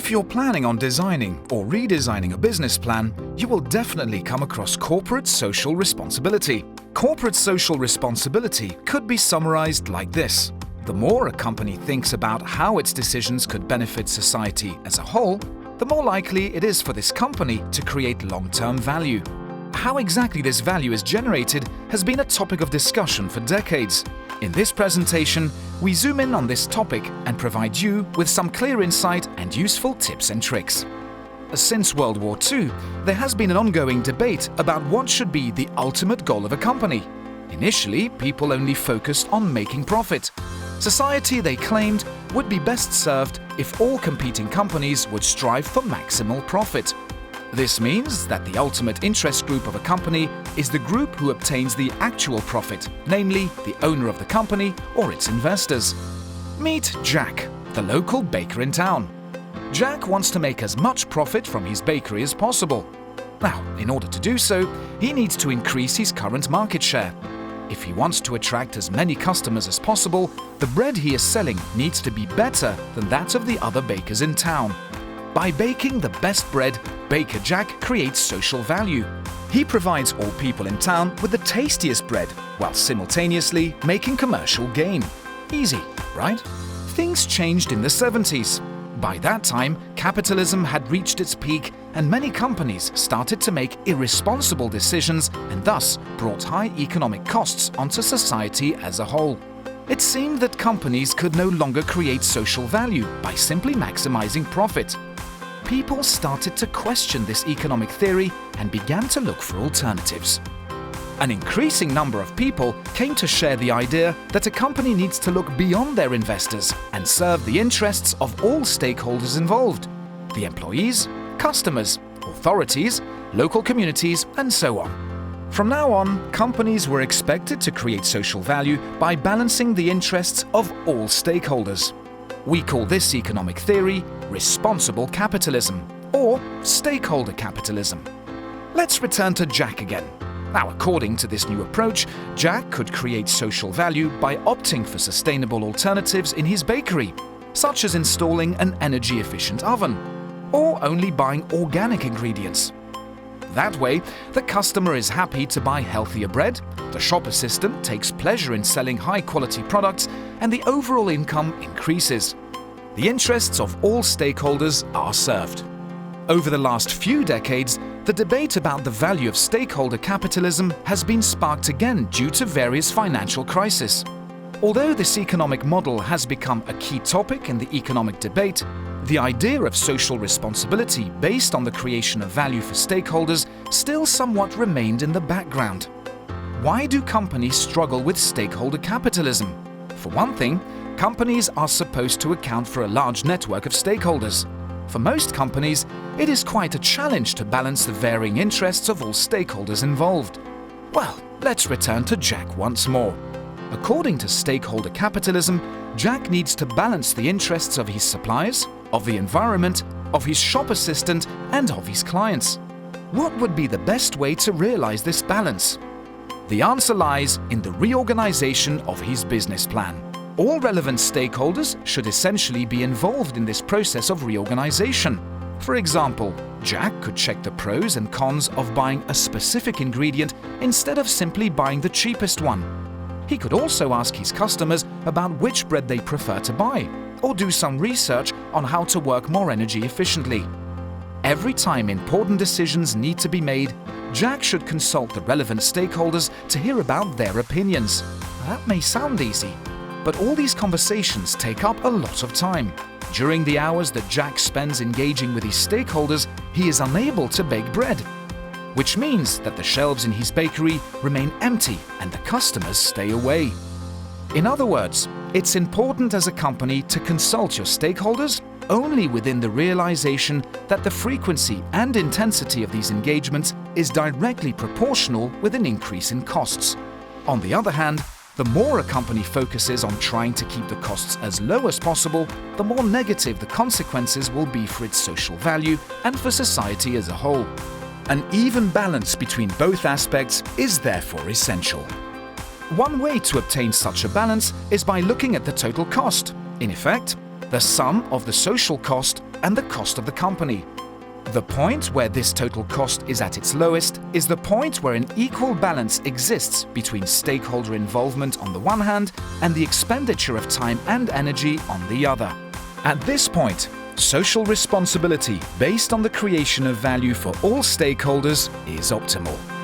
If you're planning on designing or redesigning a business plan, you will definitely come across corporate social responsibility. Corporate social responsibility could be summarized like this. The more a company thinks about how its decisions could benefit society as a whole, the more likely it is for this company to create long-term value. How exactly this value is generated has been a topic of discussion for decades. In this presentation, we zoom in on this topic and provide you with some clear insight and useful tips and tricks. Since World War II, there has been an ongoing debate about what should be the ultimate goal of a company. Initially, people only focused on making profit. Society, they claimed, would be best served if all competing companies would strive for maximal profit. This means that the ultimate interest group of a company is the group who obtains the actual profit, namely the owner of the company or its investors. Meet Jack, the local baker in town. Jack wants to make as much profit from his bakery as possible. Now, in order to do so, he needs to increase his current market share. If he wants to attract as many customers as possible, the bread he is selling needs to be better than that of the other bakers in town. By baking the best bread, Baker Jack creates social value. He provides all people in town with the tastiest bread, while simultaneously making commercial gain. Easy, right? Things changed in the 70s. By that time, capitalism had reached its peak and many companies started to make irresponsible decisions and thus brought high economic costs onto society as a whole. It seemed that companies could no longer create social value by simply maximizing profit. People started to question this economic theory and began to look for alternatives. An increasing number of people came to share the idea that a company needs to look beyond their investors and serve the interests of all stakeholders involved: the employees, customers, authorities, local communities, and so on. From now on, companies were expected to create social value by balancing the interests of all stakeholders. We call this economic theory responsible capitalism, or stakeholder capitalism. Let's return to Jack again. Now, according to this new approach, Jack could create social value by opting for sustainable alternatives in his bakery, such as installing an energy-efficient oven, or only buying organic ingredients. That way, the customer is happy to buy healthier bread, the shop assistant takes pleasure in selling high-quality products, and the overall income increases. The interests of all stakeholders are served. Over the last few decades, the debate about the value of stakeholder capitalism has been sparked again due to various financial crises. Although this economic model has become a key topic in the economic debate, the idea of social responsibility based on the creation of value for stakeholders still somewhat remained in the background. Why do companies struggle with stakeholder capitalism? For one thing, companies are supposed to account for a large network of stakeholders. For most companies, it is quite a challenge to balance the varying interests of all stakeholders involved. Well, let's return to Jack once more. According to stakeholder capitalism, Jack needs to balance the interests of his suppliers, of the environment, of his shop assistant, and of his clients. What would be the best way to realize this balance? The answer lies in the reorganization of his business plan. All relevant stakeholders should essentially be involved in this process of reorganization. For example, Jack could check the pros and cons of buying a specific ingredient instead of simply buying the cheapest one. He could also ask his customers about which bread they prefer to buy, or do some research on how to work more energy efficiently. Every time important decisions need to be made, Jack should consult the relevant stakeholders to hear about their opinions. That may sound easy, but all these conversations take up a lot of time. During the hours that Jack spends engaging with his stakeholders, he is unable to bake bread, which means that the shelves in his bakery remain empty and the customers stay away. In other words, it's important as a company to consult your stakeholders only within the realization that the frequency and intensity of these engagements is directly proportional with an increase in costs. On the other hand, the more a company focuses on trying to keep the costs as low as possible, the more negative the consequences will be for its social value and for society as a whole. An even balance between both aspects is therefore essential. One way to obtain such a balance is by looking at the total cost. In effect, the sum of the social cost and the cost of the company. The point where this total cost is at its lowest is the point where an equal balance exists between stakeholder involvement on the one hand and the expenditure of time and energy on the other. At this point, social responsibility based on the creation of value for all stakeholders is optimal.